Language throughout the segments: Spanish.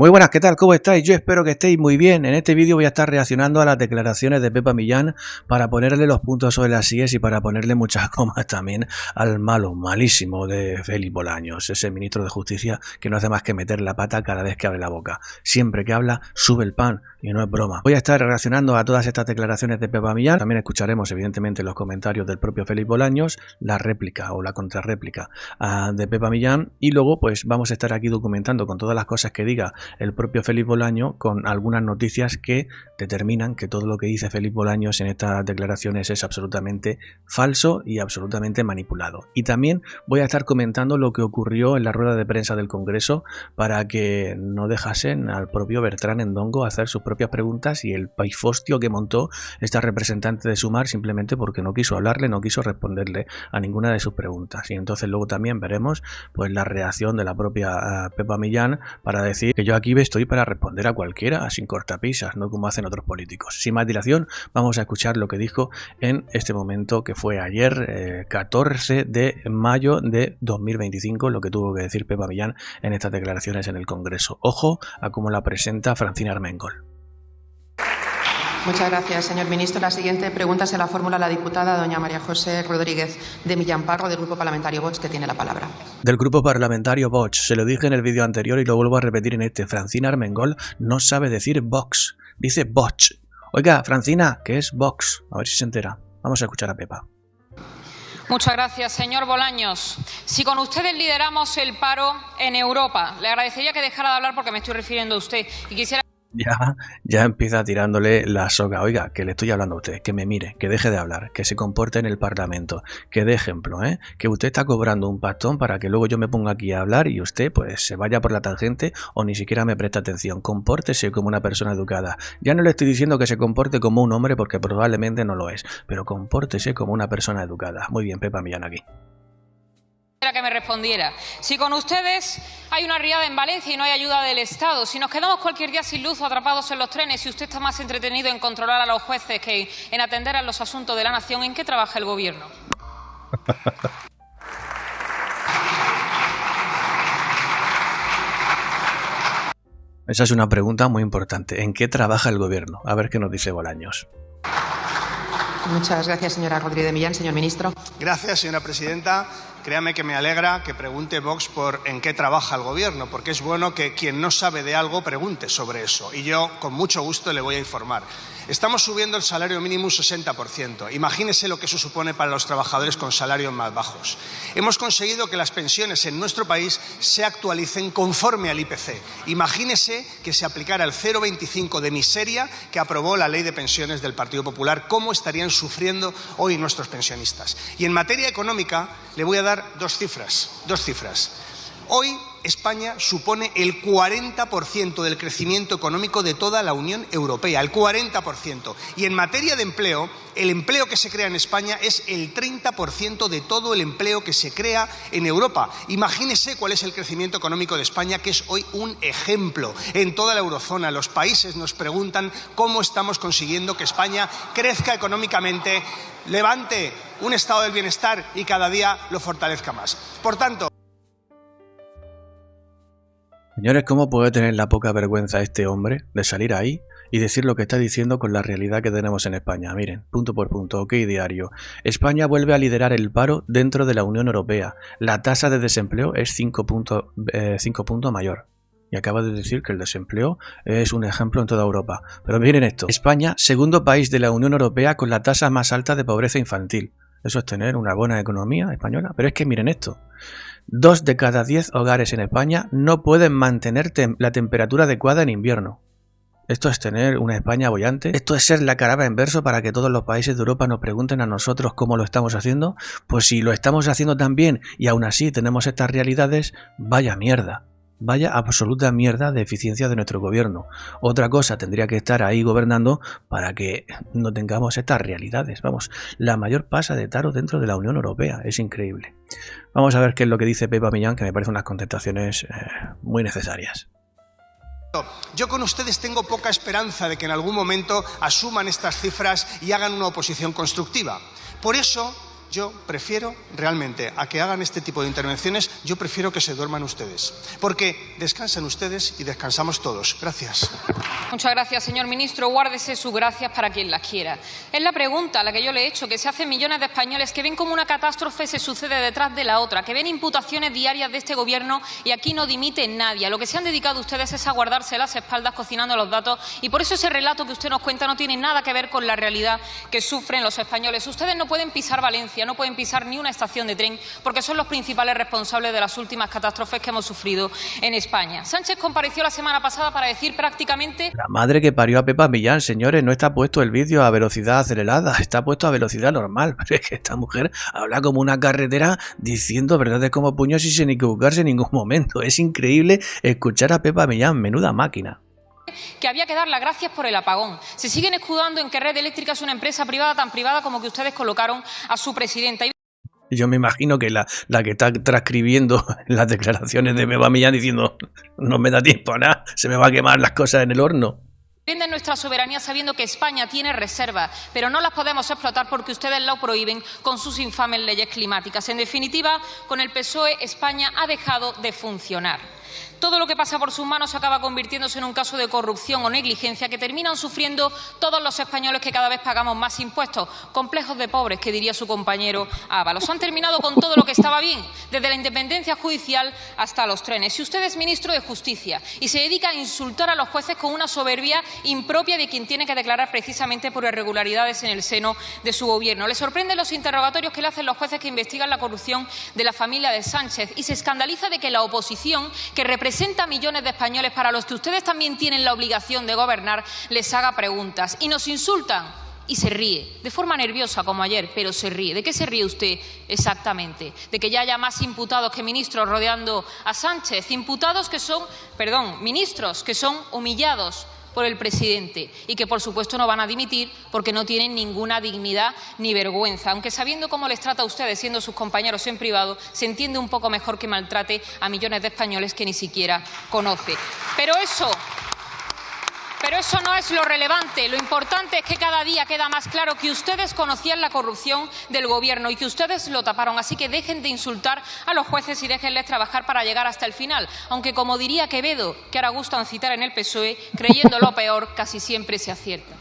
Muy buenas, ¿qué tal? ¿Cómo estáis? Yo espero que estéis muy bien. En este vídeo voy a estar reaccionando a las declaraciones de Pepa Millán para ponerle los puntos sobre las IES y para ponerle muchas comas también al malísimo de Félix Bolaños, ese ministro de Justicia que no hace más que meter la pata cada vez que abre la boca. Siempre que habla, sube el pan y no es broma. Voy a estar reaccionando a todas estas declaraciones de Pepa Millán. También escucharemos evidentemente los comentarios del propio Félix Bolaños, la réplica o la contrarréplica de Pepa Millán y luego pues vamos a estar aquí documentando con todas las cosas que diga el propio Félix Bolaños con algunas noticias que determinan que todo lo que dice Félix Bolaños en estas declaraciones es absolutamente falso y absolutamente manipulado. Y también voy a estar comentando lo que ocurrió en la rueda de prensa del Congreso para que no dejasen al propio Bertrán Endongo hacer sus propias preguntas y el paifostio que montó esta representante de Sumar simplemente porque no quiso hablarle, no quiso responderle a ninguna de sus preguntas. Y entonces luego también veremos pues la reacción de la propia Pepa Millán para decir que yo aquí estoy para responder a cualquiera sin cortapisas, no como hacen otros políticos. Sin más dilación, vamos a escuchar lo que dijo en este momento que fue ayer, 14 de mayo de 2025, lo que tuvo que decir Pepa Millán en estas declaraciones en el Congreso. Ojo a cómo la presenta Francina Armengol. Muchas gracias, señor ministro. La siguiente pregunta se la formula la diputada doña María José Rodríguez de Millán Parro, del Grupo Parlamentario Vox, que tiene la palabra. Del Grupo Parlamentario Vox. Se lo dije en el vídeo anterior y lo vuelvo a repetir en este. Francina Armengol no sabe decir Vox, dice Vox. Oiga, Francina, ¿qué es Vox? A ver si se entera. Vamos a escuchar a Pepa. Muchas gracias, señor Bolaños. Si con ustedes lideramos el paro en Europa, le agradecería que dejara de hablar porque me estoy refiriendo a usted y quisiera... Ya empieza tirándole la soga. Oiga, que le estoy hablando a usted, que me mire, que deje de hablar, que se comporte en el Parlamento, que dé ejemplo, que usted está cobrando un pastón para que luego yo me ponga aquí a hablar y usted pues se vaya por la tangente o ni siquiera me preste atención. Compórtese como una persona educada. Ya no le estoy diciendo que se comporte como un hombre porque probablemente no lo es, pero compórtese como una persona educada. Muy bien, Pepa Millán aquí. Que me respondiera. Si con ustedes hay una riada en Valencia y no hay ayuda del Estado, si nos quedamos cualquier día sin luz o atrapados en los trenes, si usted está más entretenido en controlar a los jueces que en atender a los asuntos de la nación, ¿en qué trabaja el gobierno? Esa es una pregunta muy importante. ¿En qué trabaja el gobierno? A ver qué nos dice Bolaños. Muchas gracias, señora Rodríguez de Millán. Señor ministro. Gracias, señora presidenta. Créame que me alegra que pregunte Vox por en qué trabaja el gobierno, porque es bueno que quien no sabe de algo pregunte sobre eso. Y yo, con mucho gusto, le voy a informar. Estamos subiendo el salario mínimo un 60%. Imagínese lo que eso supone para los trabajadores con salarios más bajos. Hemos conseguido que las pensiones en nuestro país se actualicen conforme al IPC. Imagínese que se aplicara el 0,25 de miseria que aprobó la Ley de Pensiones del Partido Popular. ¿Cómo estarían sufriendo hoy nuestros pensionistas? Y en materia económica le voy a dar dos cifras. Hoy España supone el 40% del crecimiento económico de toda la Unión Europea, el 40%. Y en materia de empleo, el empleo que se crea en España es el 30% de todo el empleo que se crea en Europa. Imagínese cuál es el crecimiento económico de España, que es hoy un ejemplo en toda la eurozona. Los países nos preguntan cómo estamos consiguiendo que España crezca económicamente, levante un estado del bienestar y cada día lo fortalezca más. Por tanto... Señores, ¿cómo puede tener la poca vergüenza este hombre de salir ahí y decir lo que está diciendo con la realidad que tenemos en España? Miren, punto por punto, OK Diario. España vuelve a liderar el paro dentro de la Unión Europea. La tasa de desempleo es 5 puntos mayor. Y acaba de decir que el desempleo es un ejemplo en toda Europa. Pero miren esto. España, segundo país de la Unión Europea con la tasa más alta de pobreza infantil. Eso es tener una buena economía española. Pero es que miren esto. 2 de cada 10 hogares en España no pueden mantener la temperatura adecuada en invierno. Esto es tener una España boyante. Esto es ser la caraba en verso para que todos los países de Europa nos pregunten a nosotros cómo lo estamos haciendo. Pues si lo estamos haciendo tan bien y aún así tenemos estas realidades, vaya mierda. Vaya absoluta mierda de eficiencia de nuestro gobierno. Otra cosa tendría que estar ahí gobernando para que no tengamos estas realidades. Vamos, la mayor tasa de paro dentro de la Unión Europea. Es increíble. Vamos a ver qué es lo que dice Pepa Millán, que me parecen unas contestaciones muy necesarias. Yo con ustedes tengo poca esperanza de que en algún momento asuman estas cifras y hagan una oposición constructiva. Por eso Yo prefiero realmente a que hagan este tipo de intervenciones, yo prefiero que se duerman ustedes, porque descansan ustedes y descansamos todos. Gracias. Muchas gracias, señor ministro. Guárdese sus gracias para quien las quiera. Es la pregunta a la que yo le he hecho, que se hacen millones de españoles que ven como una catástrofe se sucede detrás de la otra, que ven imputaciones diarias de este Gobierno y aquí no dimite nadie. A lo que se han dedicado ustedes es a guardarse las espaldas cocinando los datos y por eso ese relato que usted nos cuenta no tiene nada que ver con la realidad que sufren los españoles. Ustedes no pueden pisar Valencia, no pueden pisar ni una estación de tren porque son los principales responsables de las últimas catástrofes que hemos sufrido en España. Sánchez compareció la semana pasada para decir prácticamente... La madre que parió a Pepa Millán, señores, no está puesto el vídeo a velocidad acelerada, está puesto a velocidad normal. Pero es que esta mujer habla como una carretera diciendo verdades como puños y sin equivocarse en ningún momento. Es increíble escuchar a Pepa Millán, menuda máquina. Que había que dar las gracias por el apagón. Se siguen escudando en que Red Eléctrica es una empresa privada tan privada como que ustedes colocaron a su presidenta. Yo me imagino que la que está transcribiendo las declaraciones de Pepa Millán diciendo no me da tiempo a nada, se me va a quemar las cosas en el horno. Defienden nuestra soberanía sabiendo que España tiene reservas, pero no las podemos explotar porque ustedes lo prohíben con sus infames leyes climáticas. En definitiva, con el PSOE, España ha dejado de funcionar. Todo lo que pasa por sus manos acaba convirtiéndose en un caso de corrupción o negligencia que terminan sufriendo todos los españoles que cada vez pagamos más impuestos. Complejos de pobres, que diría su compañero Ábalos. Han terminado con todo lo que estaba bien, desde la independencia judicial hasta los trenes. Si usted es ministro de Justicia y se dedica a insultar a los jueces con una soberbia impropia de quien tiene que declarar precisamente por irregularidades en el seno de su gobierno. Le sorprenden los interrogatorios que le hacen los jueces que investigan la corrupción de la familia de Sánchez y se escandaliza de que la oposición, que representa a millones de españoles para los que ustedes también tienen la obligación de gobernar, les haga preguntas. Y nos insultan y se ríe, de forma nerviosa como ayer, pero se ríe. ¿De qué se ríe usted exactamente? ¿De que ya haya más imputados que ministros rodeando a Sánchez? Imputados que son, ministros que son humillados por el presidente y que, por supuesto, no van a dimitir porque no tienen ninguna dignidad ni vergüenza. Aunque sabiendo cómo les trata a ustedes, siendo sus compañeros en privado, se entiende un poco mejor que maltrate a millones de españoles que ni siquiera conoce. Pero eso no es lo relevante. Lo importante es que cada día queda más claro que ustedes conocían la corrupción del Gobierno y que ustedes lo taparon. Así que dejen de insultar a los jueces y déjenles trabajar para llegar hasta el final. Aunque, como diría Quevedo, que ahora gustan citar en el PSOE, creyendo lo peor casi siempre se acierta.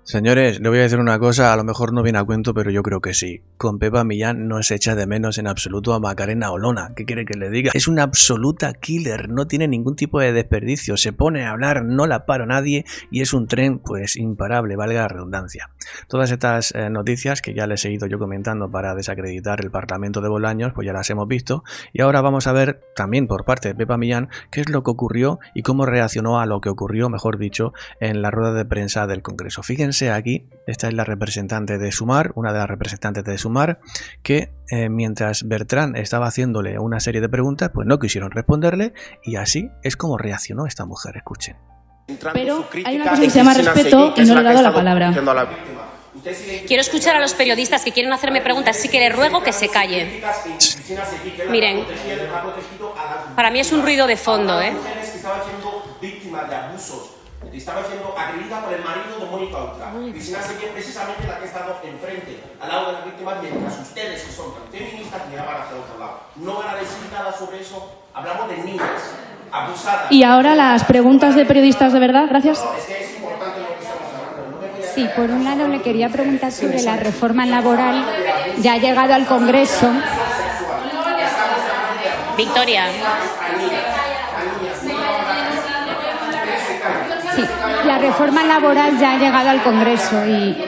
Señores, le voy a decir una cosa, a lo mejor no viene a cuento, pero yo creo que sí. Con Pepa Millán no se echa de menos en absoluto a Macarena Olona. ¿Qué quiere que le diga? Es una absoluta killer, no tiene ningún tipo de desperdicio. Se pone a hablar, no la para nadie y es un tren, pues, imparable, valga la redundancia. Todas estas noticias que ya les he ido yo comentando para desacreditar el Parlamento de Bolaños, pues ya las hemos visto. Y ahora vamos a ver también por parte de Pepa Millán qué es lo que ocurrió y cómo reaccionó a lo que ocurrió, mejor dicho, en la rueda de prensa del Congreso. Fíjense aquí, esta es la representante de Sumar, una de las representantes de Sumar, que mientras Bertran estaba haciéndole una serie de preguntas, pues no quisieron responderle y así es como reaccionó esta mujer. Escuchen. Pero hay una cosa que se llama respeto y no le he dado la palabra. Quiero escuchar a los periodistas que quieren hacerme preguntas, así que les ruego que se callen. Miren, para mí es un ruido de fondo, ¿eh? Estaba siendo agredida por el marido de Mónica Oltra. Cristina Seguí, precisamente la que ha estado enfrente, al lado de las víctimas, mientras ustedes, que son tan feministas, miraban hacia otro lado. No van a decir nada sobre eso. Hablamos de niñas abusadas. Y ahora las preguntas de periodistas de verdad, gracias. No, es que es importante lo que estamos hablando. Sí, por un lado le quería preguntar sobre la reforma laboral. Ya ha llegado al Congreso. Victoria. Sí, la reforma laboral ya ha llegado al Congreso y...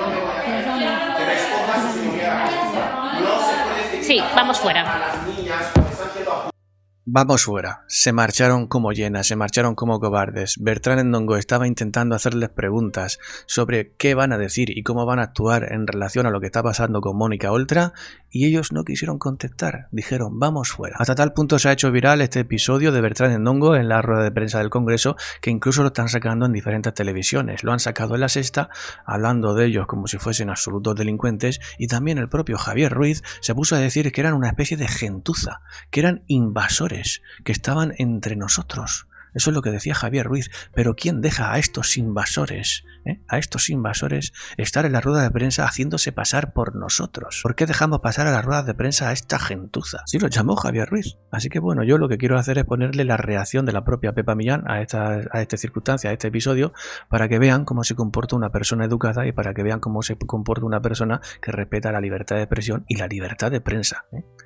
Sí, vamos fuera. Vamos fuera. Se marcharon como hienas, se marcharon como cobardes. Bertran Ndongo estaba intentando hacerles preguntas sobre qué van a decir y cómo van a actuar en relación a lo que está pasando con Mónica Oltra y ellos no quisieron contestar. Dijeron, vamos fuera. Hasta tal punto se ha hecho viral este episodio de Bertran Ndongo en la rueda de prensa del Congreso que incluso lo están sacando en diferentes televisiones. Lo han sacado en La Sexta, hablando de ellos como si fuesen absolutos delincuentes, y también el propio Javier Ruiz se puso a decir que eran una especie de gentuza, que eran invasores, que estaban entre nosotros. Eso es lo que decía Javier Ruiz. Pero ¿quién deja a estos invasores, a estos invasores, estar en la rueda de prensa haciéndose pasar por nosotros? ¿Por qué dejamos pasar a las ruedas de prensa a esta gentuza? Sí, lo llamó Javier Ruiz. Así que bueno, yo lo que quiero hacer es ponerle la reacción de la propia Pepa Millán a esta circunstancia, a este episodio, para que vean cómo se comporta una persona educada y para que vean cómo se comporta una persona que respeta la libertad de expresión y la libertad de prensa.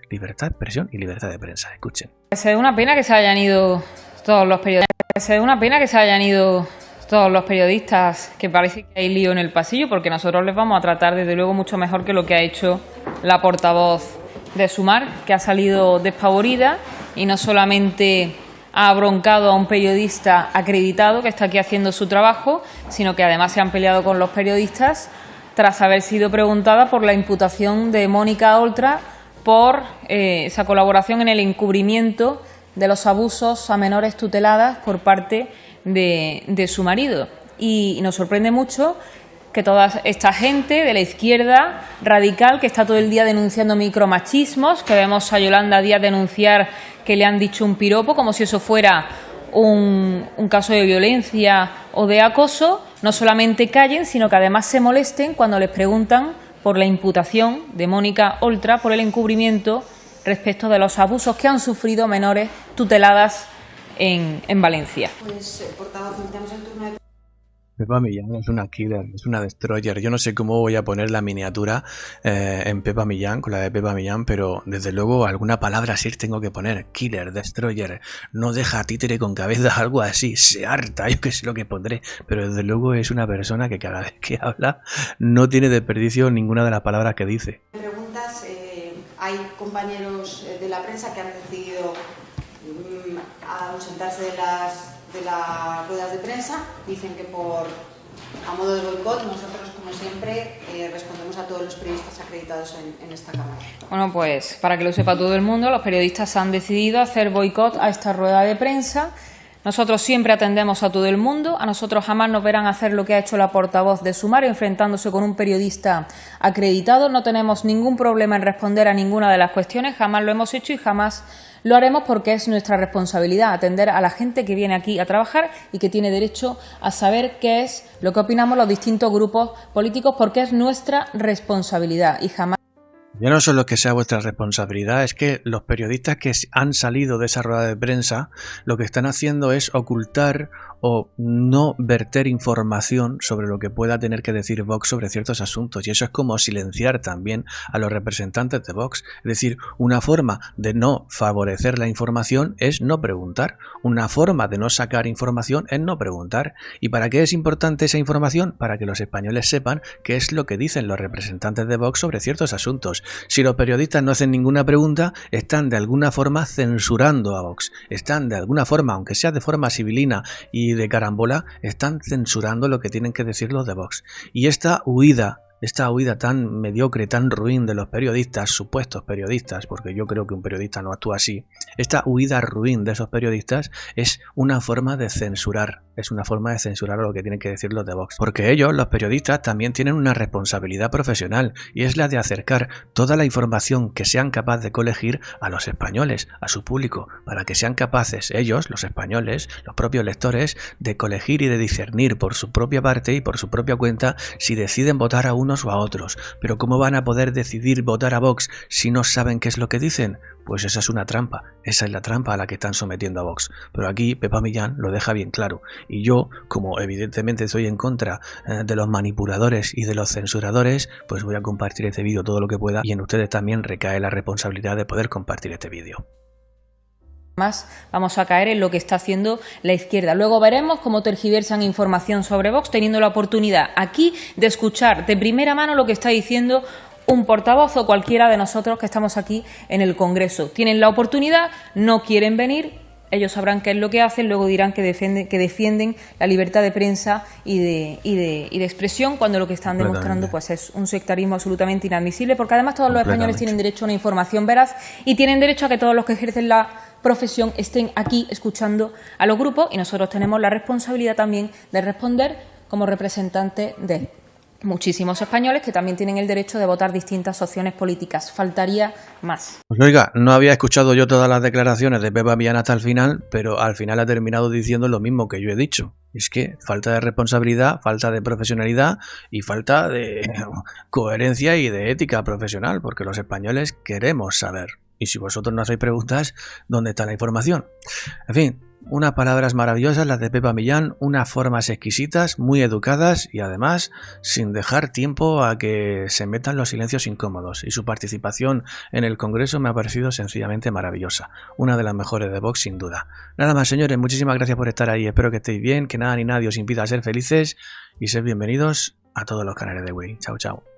Libertad de expresión y libertad de prensa. Escuchen. Es una pena que se hayan ido todos los periodistas. Es una pena que se hayan ido todos los periodistas, que parece que hay lío en el pasillo, porque nosotros les vamos a tratar desde luego mucho mejor que lo que ha hecho la portavoz de Sumar, que ha salido despavorida y no solamente ha broncado a un periodista acreditado que está aquí haciendo su trabajo, sino que además se han peleado con los periodistas tras haber sido preguntada por la imputación de Mónica Oltra por esa colaboración en el encubrimiento de los abusos a menores tuteladas por parte de su marido. Y nos sorprende mucho que toda esta gente de la izquierda radical que está todo el día denunciando micromachismos, que vemos a Yolanda Díaz denunciar que le han dicho un piropo como si eso fuera un caso de violencia o de acoso, no solamente callen, sino que además se molesten cuando les preguntan por la imputación de Mónica Oltra por el encubrimiento respecto de los abusos que han sufrido menores tuteladas en Valencia. Pues, portavoz, necesitamos el turno de... Pepa Millán es una killer, es una destroyer. Yo no sé cómo voy a poner la miniatura en Pepa Millán, con la de Pepa Millán, pero desde luego alguna palabra así tengo que poner. Killer, destroyer, no deja títere con cabeza, algo así, se harta, yo qué sé lo que pondré. Pero desde luego es una persona que cada vez que habla no tiene desperdicio ninguna de las palabras que dice. Preguntas, hay compañeros de la prensa que han decidido ausentarse de las ruedas de prensa, dicen que a modo de boicot. Nosotros, como siempre, respondemos a todos los periodistas acreditados en esta Cámara. Bueno, pues para que lo sepa todo el mundo, los periodistas han decidido hacer boicot a esta rueda de prensa. Nosotros siempre atendemos a todo el mundo, a nosotros jamás nos verán hacer lo que ha hecho la portavoz de Sumar, enfrentándose con un periodista acreditado. No tenemos ningún problema en responder a ninguna de las cuestiones, jamás lo hemos hecho y jamás lo haremos, porque es nuestra responsabilidad atender a la gente que viene aquí a trabajar y que tiene derecho a saber qué es lo que opinamos los distintos grupos políticos, porque es nuestra responsabilidad y jamás. Ya no solo que sea vuestra responsabilidad, es que los periodistas que han salido de esa rueda de prensa lo que están haciendo es ocultar o no verter información sobre lo que pueda tener que decir Vox sobre ciertos asuntos, y eso es como silenciar también a los representantes de Vox. Es decir, una forma de no favorecer la información es no preguntar, una forma de no sacar información es no preguntar. ¿Y para qué es importante esa información? Para que los españoles sepan qué es lo que dicen los representantes de Vox sobre ciertos asuntos. Si los periodistas no hacen ninguna pregunta, están de alguna forma censurando a Vox, están de alguna forma, aunque sea de forma sibilina y de carambola, están censurando lo que tienen que decir los de Vox. Y esta huida tan mediocre, tan ruin de los periodistas, supuestos periodistas, porque yo creo que un periodista no actúa así, esta huida ruin de esos periodistas es una forma de censurar, lo que tienen que decir los de Vox. Porque ellos, los periodistas, también tienen una responsabilidad profesional, y es la de acercar toda la información que sean capaces de colegir a los españoles, a su público, para que sean capaces ellos, los españoles, los propios lectores, de colegir y de discernir por su propia parte y por su propia cuenta si deciden votar a unos o a otros. Pero ¿cómo van a poder decidir votar a Vox si no saben qué es lo que dicen? Pues esa es una trampa, esa es la trampa a la que están sometiendo a Vox. Pero aquí Pepa Millán lo deja bien claro, y yo, como evidentemente estoy en contra de los manipuladores y de los censuradores, pues voy a compartir este vídeo todo lo que pueda, y en ustedes también recae la responsabilidad de poder compartir este vídeo. Más vamos a caer en lo que está haciendo la izquierda. Luego veremos cómo tergiversan información sobre Vox, teniendo la oportunidad aquí de escuchar de primera mano lo que está diciendo un portavoz o cualquiera de nosotros que estamos aquí en el Congreso. Tienen la oportunidad, no quieren venir, ellos sabrán qué es lo que hacen, luego dirán que defienden la libertad de prensa y de expresión, cuando lo que están demostrando pues es un sectarismo absolutamente inadmisible, porque además todos los españoles tienen derecho a una información veraz y tienen derecho a que todos los que ejercen la profesión estén aquí escuchando a los grupos, y nosotros tenemos la responsabilidad también de responder como representantes de muchísimos españoles que también tienen el derecho de votar distintas opciones políticas. Faltaría más. Pues oiga, no había escuchado yo todas las declaraciones de Pepa Millán hasta el final, pero al final ha terminado diciendo lo mismo que yo he dicho. Es que falta de responsabilidad, falta de profesionalidad y falta de coherencia y de ética profesional, porque los españoles queremos saber. Y si vosotros no hacéis preguntas, ¿dónde está la información? En fin, unas palabras maravillosas las de Pepa Millán, unas formas exquisitas, muy educadas y además sin dejar tiempo a que se metan los silencios incómodos. Y su participación en el Congreso me ha parecido sencillamente maravillosa. Una de las mejores de Vox, sin duda. Nada más, señores, muchísimas gracias por estar ahí. Espero que estéis bien, que nada ni nadie os impida ser felices y ser bienvenidos a todos los canales de Wii. Chao, chao.